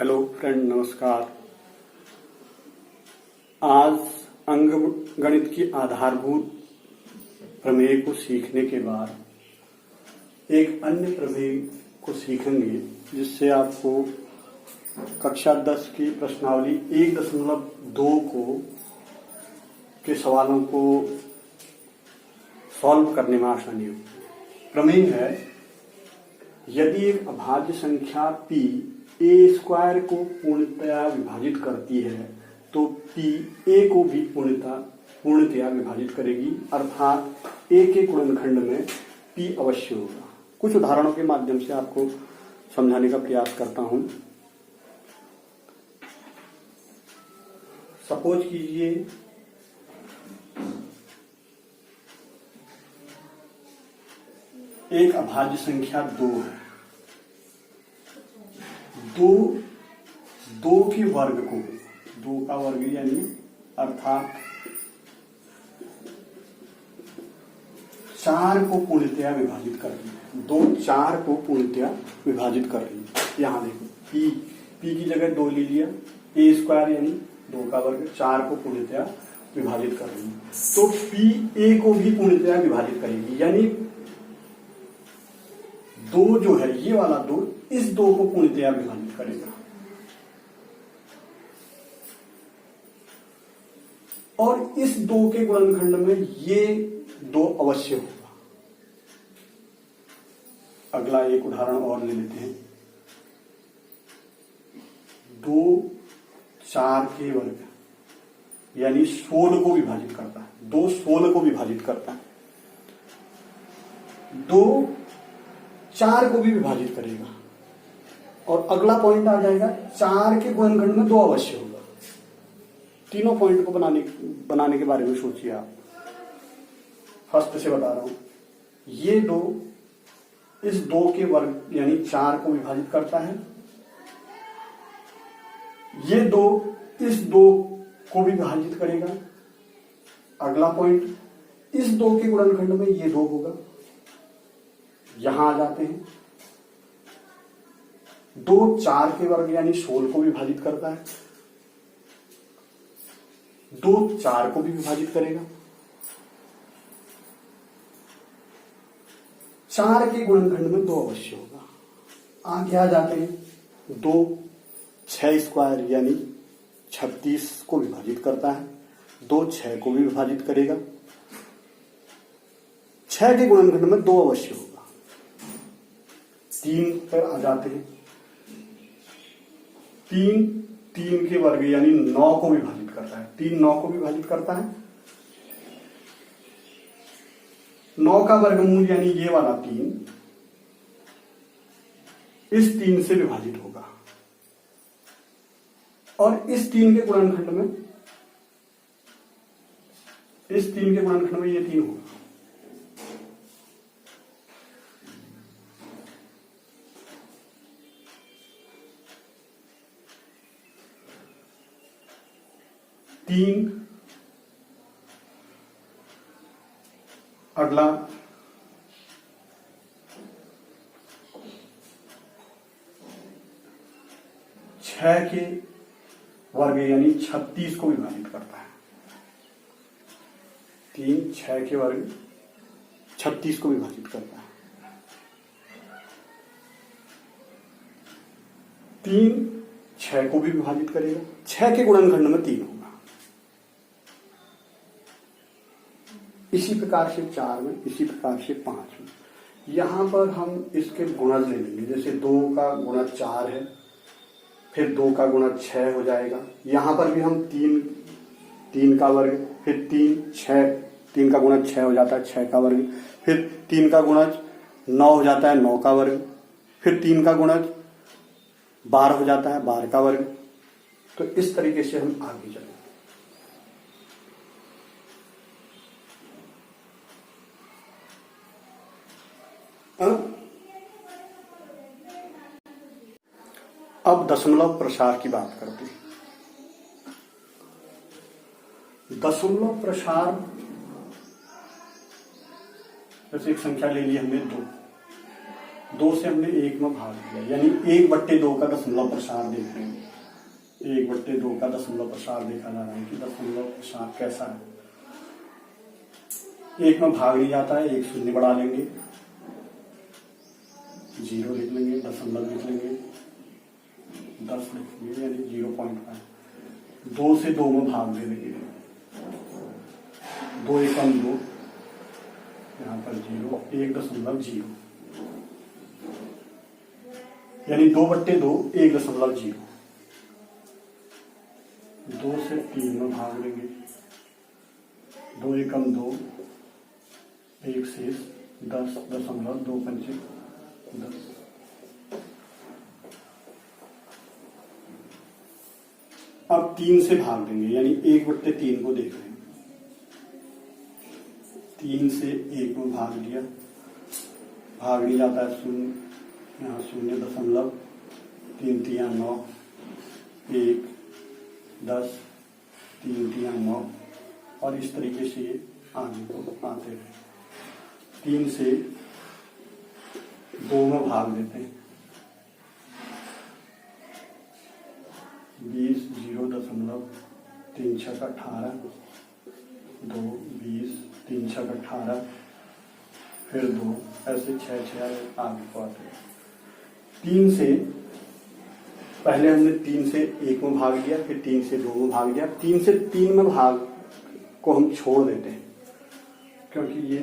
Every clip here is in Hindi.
हेलो फ्रेंड, नमस्कार। आज अंकगणित की आधारभूत प्रमेय को सीखने के बाद एक अन्य प्रमेय को सीखेंगे जिससे आपको कक्षा 10 की प्रश्नावली 1.2 के सवालों को सॉल्व करने में आसानी होगी। प्रमेय है, यदि एक अभाज्य संख्या p a स्क्वायर को पूर्णतया विभाजित करती है तो p a को भी पूर्णतया विभाजित करेगी, अर्थात a के गुणनखंड में p अवश्य होगा। कुछ उदाहरणों के माध्यम से आपको समझाने का प्रयास करता हूं। सपोज कीजिए एक अभाज्य संख्या 2 है। दो के वर्ग को, 2 का वर्ग यानी अर्थात 4 को पूर्णतया विभाजित कर रही है। 2 4 को पूर्णतया विभाजित कर रही है। यहां देखो, p की जगह 2 ले लिया, a स्क्वायर यानी 2 का वर्ग 4 को पूर्णतया विभाजित कर रही है, तो p a को भी पूर्णतया विभाजित करेगी, यानी 2 जो है, ये वाला 2 इस 2 को पूर्णतया विभाजित करेगा। और इस 2 के गुणनखंड में ये 2 अवश्य होगा। अगला एक उदाहरण और ले लेते हैं। 2 4 के वर्ग यानी 16 को विभाजित करता है। 2 16 को विभाजित करता है। 2 4 को भी विभाजित करेगा। और अगला पॉइंट आ जाएगा, 4 के गुणनखंड में 2 अवश्य होगा। तीनों पॉइंट को बनाने के बारे में सोचिए आप। फर्स्ट से बता रहा हूं, ये 2 इस 2 के वर्ग यानी 4 को विभाजित करता है। ये 2 इस 2 को भी विभाजित करेगा। अगला पॉइंट, इस 2 के गुणनखंड में ये 2 होगा। यहां आ जाते हैं, 2 4 के वर्ग यानी 16 को विभाजित करता है। 2 4 को भी विभाजित करेगा। 4 के गुणनखंड में 2 अवश्य होगा। आगे आ जाते हैं, 2 6 स्क्वायर यानी 36 को विभाजित करता है। 2 6 को भी विभाजित करेगा। 6 के गुणनखंड में 2 अवश्य होगा। 3 पर आ जाते हैं, 3 के वर्ग यानी 9 को विभाजित करता है। 3 9 को विभाजित करता है। 9 का वर्गमूल यानी ये वाला 3 इस 3 से विभाजित होगा। और इस 3 के गुणनखंड में ये 3 होगा। अगला 6 के वर्ग यानी 36 को विभाजित करता है। 3 6 के वर्ग 36 को विभाजित करता है। 3 6 को भी विभाजित करेगा। 6 के गुणनखंड में 3 होगा। इसी प्रकार से 4 में, इसी प्रकार से 5 में। यहां पर हम इसके गुणज ले लेंगे। जैसे 2 का गुणज 4 है, फिर 2 का गुणज 6 हो जाएगा। यहां पर भी हम 3 का वर्ग, फिर 3 का गुणज 6 हो जाता है, 6 का वर्ग, फिर 3 का गुणज 9 हो जाता है, 9 का वर्ग, फिर 3 का गुणज 12 हो जाता है, 12 का वर्ग। तो इस तरीके से हम आगे चलेंगे। अब दशमलव प्रसार की बात करते हैं। दशमलव प्रसार, जैसे एक संख्या ले ली हमने 2, 2 से हमने 1 में भाग दिया, यानी 1/2 का दशमलव प्रसार देख रहे हैं। 1/2 का दशमलव प्रसार देखा जा रहा है कि दशमलव प्रसार कैसा है। 1 में भाग नहीं जाता है, 1 शून्य बढ़ा लेंगे, 0 लिख लेंगे, दशमलव लिख लेंगे, 10 लिखेंगे यानी 0.5। 2 से 2 में भाग दे देंगे, 2 एकम 2, यहाँ पर 0, 1.0 यानी 2/2 1.0। 2 से 3 में भाग लेंगे, 2 एकम 2, 1 शेष 10.2 पंचे 10। अब 3 से भाग देंगे, यानी 1/3 को देख रहे हैं। 3 से 1 में भाग लिया, भाग नहीं जाता है, 0, यहाँ 0.339, 1, 10, 339 और इस तरीके से ये आगे को आते रहे। 3 से 2 में भाग देते हैं, 20, 0.36 18, 2, 20, 3 6 18, फिर 2, ऐसे 6 आगे को आते हैं। 3 से पहले हमने 3 से 1 में भाग लिया, फिर 3 से 2 में भाग लिया। 3 से 3 में भाग को हम छोड़ देते हैं, क्योंकि ये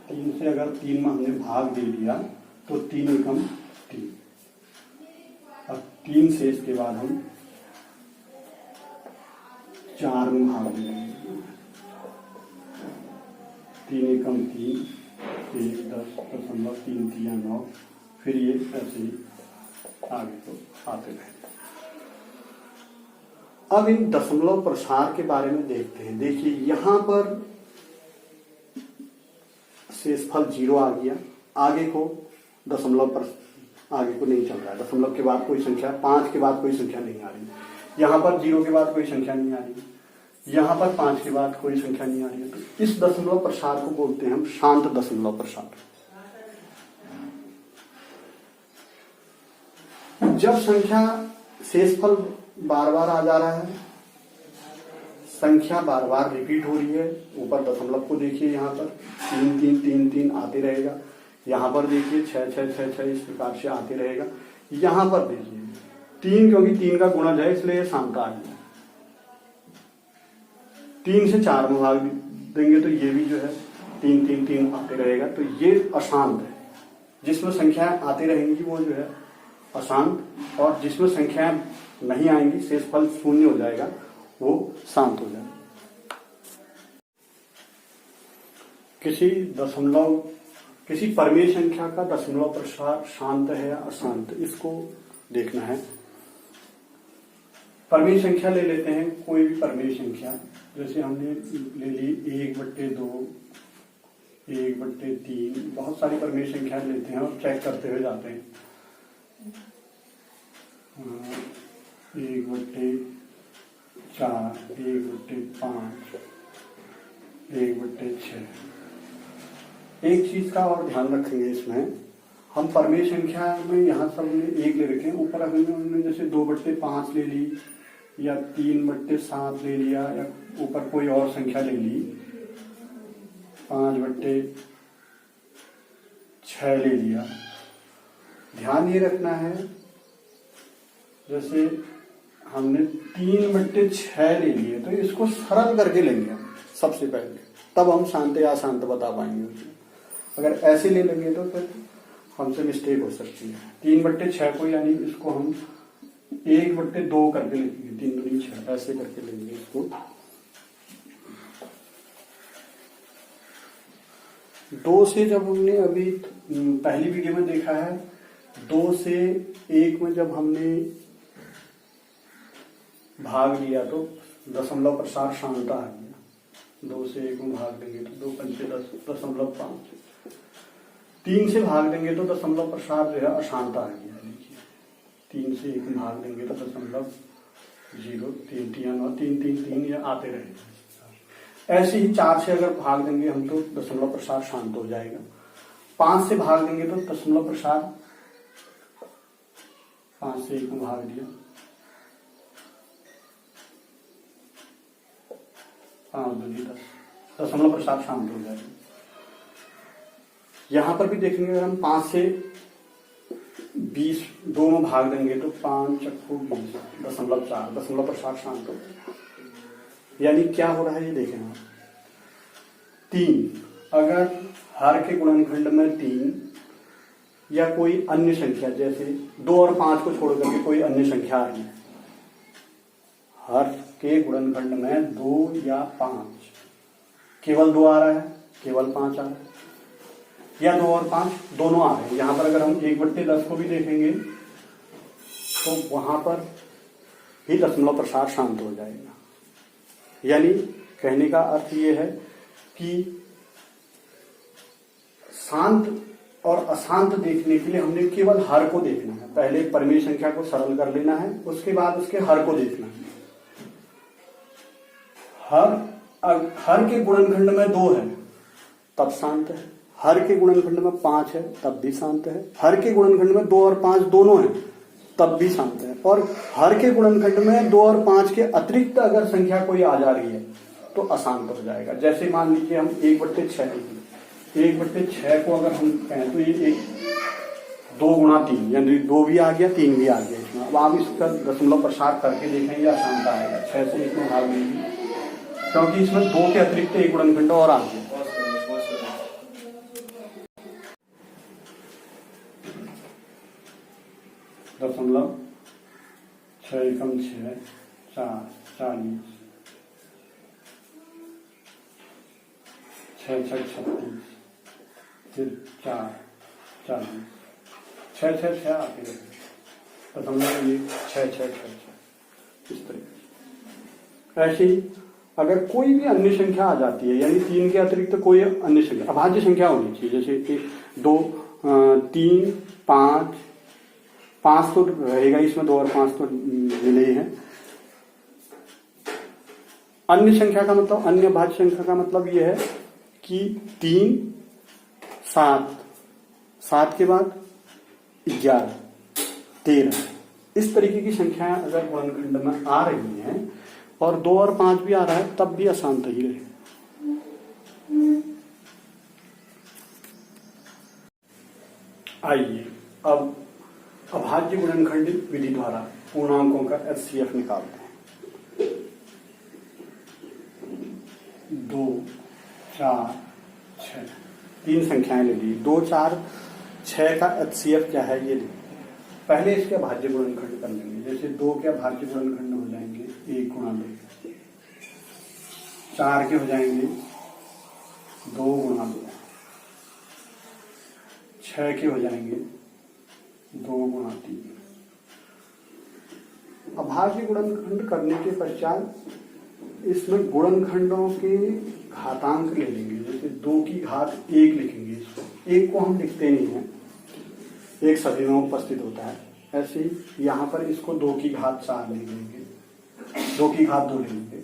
3 से अगर 3 में हमने भाग दे दिया तो 3 एकम 3। अब 3 से इसके बाद हम 4 में भाग देंगे, 3 एकम 3, 1, 10.339, फिर ये ऐसे ही आगे तो आते रहे। अब इन दशमलव प्रसार के बारे में देखते हैं। देखिए यहां पर शेषफल 0 आ गया, आगे को दशमलव पर आगे को नहीं चल रहा है। दशमलव के बाद कोई संख्या, 5 के बाद कोई संख्या नहीं आ रही, यहाँ पर 0 के बाद कोई संख्या नहीं आ रही, यहाँ पर 5 के बाद कोई संख्या नहीं आ रही है। तो इस दशमलव प्रसार को बोलते हैं हम शांत दशमलव प्रसार। जब संख्या शेषफल बार बार आ जा रहा है, संख्या बार बार रिपीट हो रही है, ऊपर दशमलव को देखिए, यहाँ पर 3 3 3 3 आते रहेगा, यहाँ पर देखिए 6 6 6 6 इस प्रकार से आते रहेगा। यहाँ पर देखिए 3, क्योंकि 3 का गुणज है इसलिए शांत आ गया। 3 से 4 में भाग देंगे तो ये भी जो है 3 3 3 आते रहेगा, तो ये अशांत है। जिसमें संख्याएं आती रहेंगी वो जो है अशांत, और जिसमें संख्याएं नहीं आएंगी, शेषफल 0 हो जाएगा, वो शांत हो जाएगा। किसी परमेय संख्या का दशमलव प्रसार शांत है या अशांत, इसको देखना है। परमेय संख्या ले लेते हैं, कोई भी परमेय संख्या, जैसे हमने ले ली 1/2, 1/3, बहुत सारी परमेय संख्या लेते हैं और चेक करते हुए जाते हैं। 1/4, 1/5, 1/6। एक चीज का और ध्यान रखेंगे इसमें, हम परमेय संख्या में यहाँ सब ने 1 ले रखे हैं, ऊपर हमने जैसे 2/5 ले ली या 3/7 ले लिया, या ऊपर कोई और संख्या ले ली, 5/6 ले लिया। ध्यान ये रखना है, जैसे हमने 3/6 ले लिए तो इसको सरल करके लेंगे सबसे पहले, तब हम शांत या अशांत बता पाएंगे। अगर ऐसे ले लेंगे तो फिर हमसे मिस्टेक हो सकती है। 3/6 को यानी इसको हम 1/2 करके लिखेंगे, 3 दूनी 6, ऐसे करके लेंगे इसको। 2 से जब हमने अभी पहली वीडियो में देखा है, 2 से 1 में जब हमने भाग लिया तो दशमलव प्रसार शांत आ गया। 2 से 1 में भाग देंगे तो 2 पंचे 10.5। 3 से भाग देंगे तो दशमलव प्रसार जो है अशांत आ गया। देखिए 3 से 1 में भाग देंगे तो दशमलव 0, 3 3 3 3 3 ये आते रहेंगे। ऐसे ही 4 से अगर भाग देंगे हम तो दशमलव प्रसार शांत हो जाएगा। 5 से भाग देंगे तो दशमलव प्रसार 5 से 1 में भाग दिया, 5 2 10, दशमलव प्रसार शांत हो जाएगा। यहां पर भी देखेंगे अगर हम 5 से 20 2 में भाग देंगे तो 5 चक्कू 20, दशमलव 4, दशमलव प्रसार शांत हो जाएगा। यानी क्या हो रहा है ये देखें आप, 3 अगर हर के गुणनखंड में 3 या कोई अन्य संख्या जैसे 2 और 5 को छोड़ करके कोई अन्य संख्या आ रही है, हर के गुणनखंड में 2 या 5, केवल 2 आ रहा है, केवल 5 आ रहा है, या 2 और 5 दोनों आ रहे हैं। यहां पर अगर हम 1/10 को भी देखेंगे तो वहां पर भी दशमलव प्रसार शांत हो जाएगा। यानी कहने का अर्थ ये है कि शांत और अशांत देखने के लिए हमने केवल हर को देखना है। पहले परिमेय संख्या को सरल कर लेना है, उसके बाद उसके हर को देखना है। हर के गुणनखंड में 2 है तब शांत है, हर के गुणनखंड में 5 है तब भी शांत है, हर के गुणनखंड में 2 और 5 दोनों है तब भी शांत है, और हर के गुणनखंड में 2 और 5 के अतिरिक्त अगर संख्या कोई आ जा रही है तो अशांत हो जाएगा। जैसे मान लीजिए हम 1/6 को अगर हम कहें तो ये 2 गुणा 3, यानी 2 भी आ गया 3 भी आ गया इसमें। अब आप इसका दशमलव प्रसार करके देखेंगे अशांत आएगा, 6 से 1 में भाग देंगे क्योंकि इसमें 2 के अतिरिक्त एक गुणनखंड और आ गया। दशमलव 6 एकम 6 4 40 6 6 36 फिर 4 40 6 6 6 आते हैं, दशमलव 1 6 6 6 6 इस तरीके। ऐसे ही अगर कोई भी अन्य संख्या आ जाती है, यानी 3 के अतिरिक्त कोई अन्य संख्या, अभाज्य संख्या होनी चाहिए, जैसे 2 3 5 तो रहेगा इसमें, 2 और 5 तो मिले हैं। अन्य संख्या का मतलब, अन्य भाज्य संख्या का मतलब यह है कि 3 7 के बाद 11 13 इस तरीके की संख्याएं अगर गुणनखंड में आ रही हैं और 2 और 5 भी आ रहा है तब भी अशांत ही रहे। आइए अब अभाज्य गुणनखंड विधि द्वारा पूर्णांकों का एचसीएफ निकालते हैं। 2 4 6 3 संख्याएं ले ली, 2 4 6 का एचसीएफ क्या है ये पहले इसके अभाज्य गुणनखंड कर लेंगे। जैसे 2 के अभाज्य गुणनखंड हो जाएंगे 1 गुणा 2, 4 के हो जाएंगे 2 गुणा 2, 6 के हो जाएंगे 2 गुणा 3। अभाज्य गुणनखंड करने के पश्चात इसमें गुणनखंडों के घातांक ले लेंगे। जैसे 2 की घात 1 लिखेंगे, इसको 1 को हम लिखते नहीं हैं, 1 सभी में उपस्थित होता है। ऐसे ही यहाँ पर इसको 2 की घात 4 ले लेंगे, 2 की घात 2 ले लेंगे।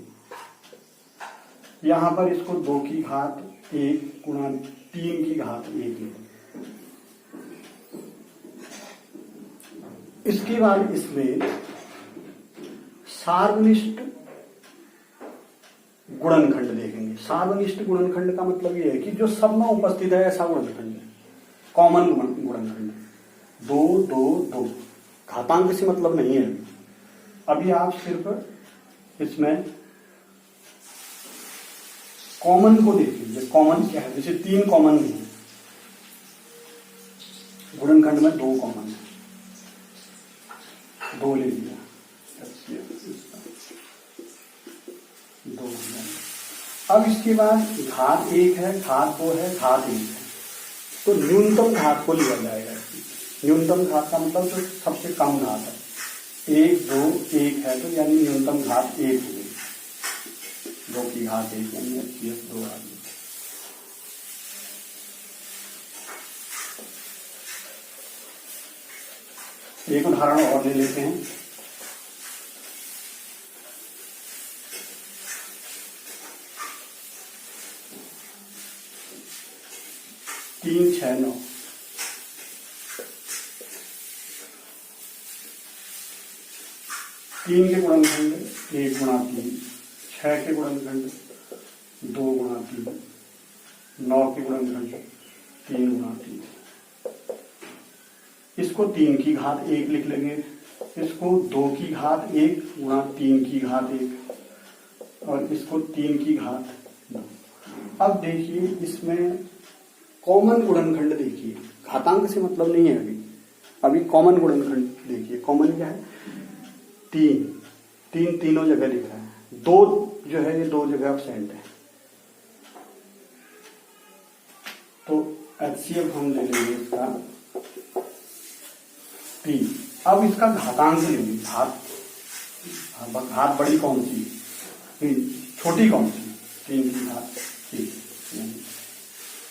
यहाँ पर इसको 2 की घात 1 गुणा 3 की घात 1 ले लेंगे। इसके बाद इसमें सार्वनिष्ठ गुणनखंड देखेंगे। सार्वनिष्ठ गुणनखंड का मतलब यह है कि जो सब में उपस्थित है ऐसा गुणनखंड है, कॉमन गुणनखंड। 2 2 2 घातांक से मतलब नहीं है। अभी आप सिर्फ इसमें कॉमन को देखिए, कॉमन क्या है। जैसे 3 कॉमन है गुणनखंड में, 2 कॉमन है, 2 ले लिया, 2। अब इसके बाद घात 1 है, घात 2 है, घात 1 है, तो न्यूनतम घात को लिया जाएगा। न्यूनतम घात का मतलब जो सबसे कम घात है, 1 2 1 है तो यानी न्यूनतम घात 1 होगी, 2 की घात 1 यानी एचसीएफ 2 आ गई। एक उदाहरण और ले लेते हैं। 3 6 9। तीन के गुणनखंड 1 गुणा 3, 6 के गुणनखंड 2 गुणा 3, 9 के गुणनखंड 3 गुणा 3। इसको 3 की घात 1 लिख लेंगे, इसको 2 की घात 1 गुणा 3 की घात 1 और इसको 3 की घात 2। अब देखिए इसमें कॉमन गुणनखंड देखिए, घातांक से मतलब नहीं है अभी कॉमन गुणनखंड देखिए। कॉमन क्या है? 3 तीनों जगह लिख रहा है, 2 जो है ये 2 जगह एब्सेंट है, तो HCF हम ले लेंगे इसका 3। अब इसका घातांक लेंगे, घात बड़ी कौन सी, छोटी कौन सी, 3 की घात 3,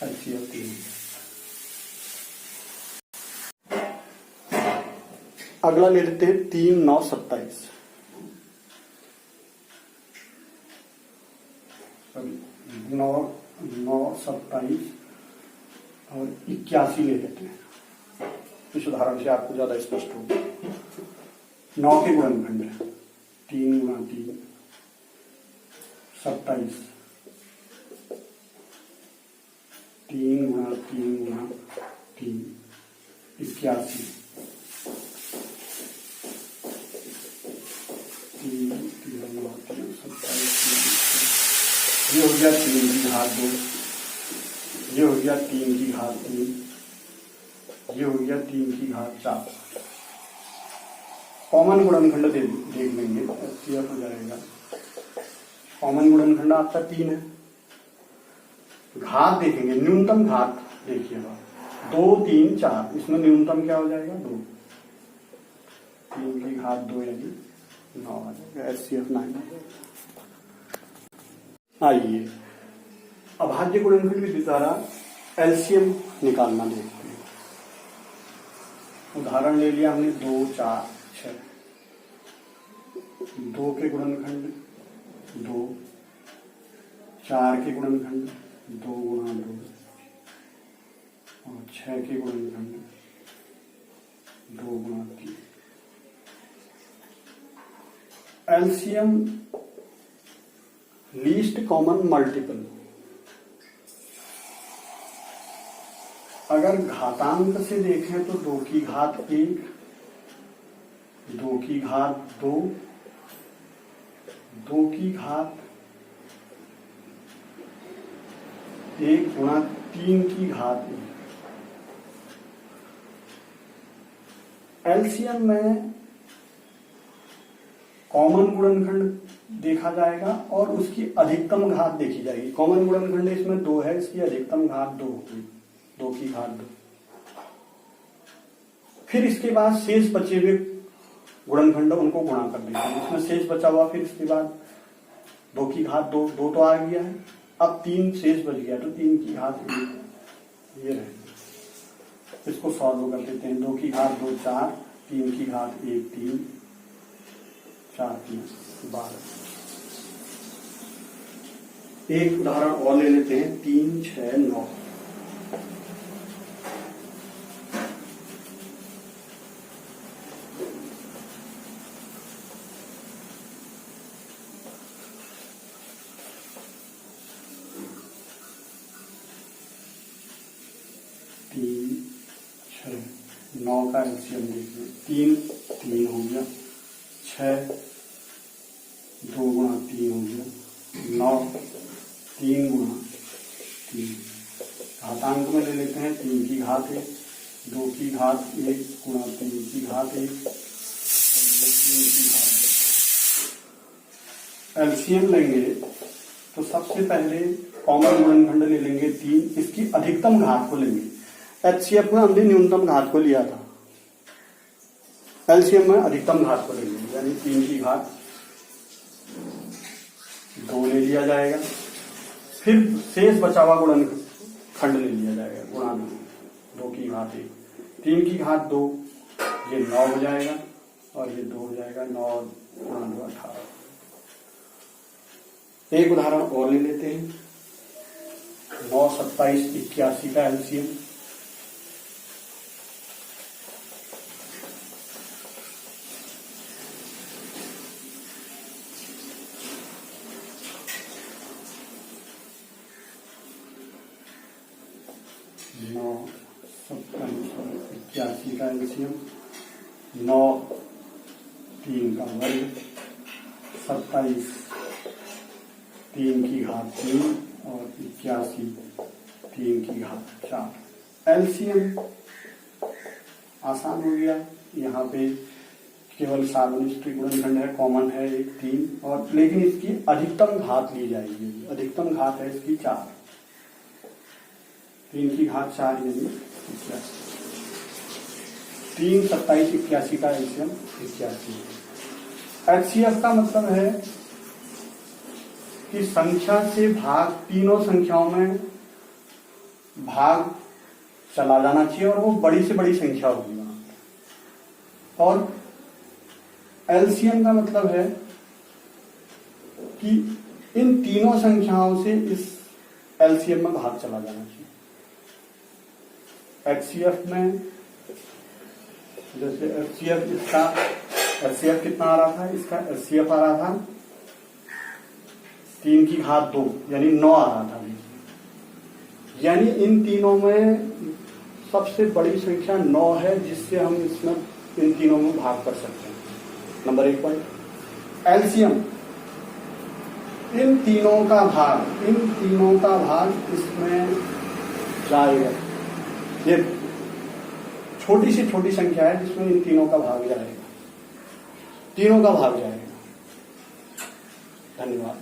HCF 3। अगला ले लेते हैं 3 9 27, 9 9 27 और 81 ले लेते हैं। इस उदाहरण से आपको ज्यादा स्पष्ट होगा। 9 के गुणनखंड है 3 गुणा 3 27, 3 गुणा 3 गुणा 3 81, 3 3 9 3 27। ये हो गया 3 की घात 2, ये हो गया 3 की घात 3, ये हो गया 3 की घात 4। कॉमन गुणनखंड देख लेंगे, HCF हो जाएगा। कॉमन गुणनखंड आपका 3 है। घात देखेंगे, न्यूनतम घात देखिएगा 2 3 4, इसमें न्यूनतम क्या हो जाएगा 2, 3 की घात 2 यानी 9 आ जाएगा, HCF 9। आइए अभाज्य गुणनखंड विधि द्वारा LCM निकालना देखते हैं। उदाहरण ले लिया हमने 2 4 6, 2 के गुणनखंड 2, 4 के गुणनखंड 2 गुणा 2 और 6 के गुणनखंड 2 गुणा 3। LCM least common multiple. अगर घातांक से देखें तो 2 की घात 1, 2 की घात 2, 2 की घात 1 गुणा 3 की घात 1। LCM में कॉमन गुणनखंड देखा जाएगा और उसकी अधिकतम घात देखी जाएगी। कॉमन गुणनखंड इसमें 2 है, इसकी अधिकतम घात 2 होगी, 2 की घात 2। फिर इसके बाद शेष बचे हुए गुणनखंड उनको गुणा कर देते हैं। इसमें शेष बचा हुआ, फिर इसके बाद 2 की घात 2 तो आ गया है। अब 3 शेष बच गया तो 3 की घात 1 ये रहेगा। इसको सॉल्व कर देते हैं। 2 की घात 2 4, 3 की घात 1 3, 4 3 12। एक उदाहरण और ले लेते हैं 3 6 9। नौ का LCM देखिए, 3 3 हो गया, 6 2 गुणा 3 हो गया, 9 3 गुणा 3। घातांक में ले लेते हैं 3 की घात 1, 2 की घात 1 गुणा 3 की घात 1 और 3 की घात 2। LCM लेंगे तो सबसे पहले कॉमन गुणनखंड ले लेंगे 3, इसकी अधिकतम घात को लेंगे। HCF में हमने न्यूनतम घात को लिया था, LCM में अधिकतम घात को लेंगे, यानी 3 की घात 2 ले लिया जाएगा। फिर शेष बचा हुआ गुणनखंड ले लिया जाएगा, गुणा 2 की घात 1, 3 की घात 2 ये 9 हो जाएगा और ये 2 हो जाएगा, 9 गुणा 2 18। एक उदाहरण और ले लेते हैं 9 27 81 का LCM। 27 और 81 का एलसीएम, 9 3 का वर्ग, 27 3 की घात 3 और 81 3 की घात 4। एलसीएम आसान हो गया। यहाँ पे केवल सार्वनिष्ठ गुणनखंड है, कॉमन है एक 3, और लेकिन इसकी अधिकतम घात ली जाएगी। अधिकतम घात है इसकी 4, 3 की घात 4 यानी 81। 3 27 81 का एलसीएम 81। एचसीएफ का मतलब है कि संख्या से भाग, तीनों संख्याओं में भाग चला जाना चाहिए और वो बड़ी से बड़ी संख्या होगी वहां। और एलसीएम का मतलब है कि इन तीनों संख्याओं से इस एलसीएम में भाग चला जाना चाहिए। एचसीएफ में जैसे एचसीएफ, इसका एचसीएफ कितना आ रहा था, इसका एचसीएफ आ रहा था 3 की घात 2 यानी 9 आ रहा था। यानी इन तीनों में सबसे बड़ी संख्या 9 है, जिससे हम इसमें इन तीनों में भाग कर सकते हैं। Number 1 point. एलसीएम इन तीनों का भाग इसमें जाएगा। ये छोटी से छोटी संख्या है जिसमें इन तीनों का भाग जाएगा, तीनों का भाग जाएगा। धन्यवाद।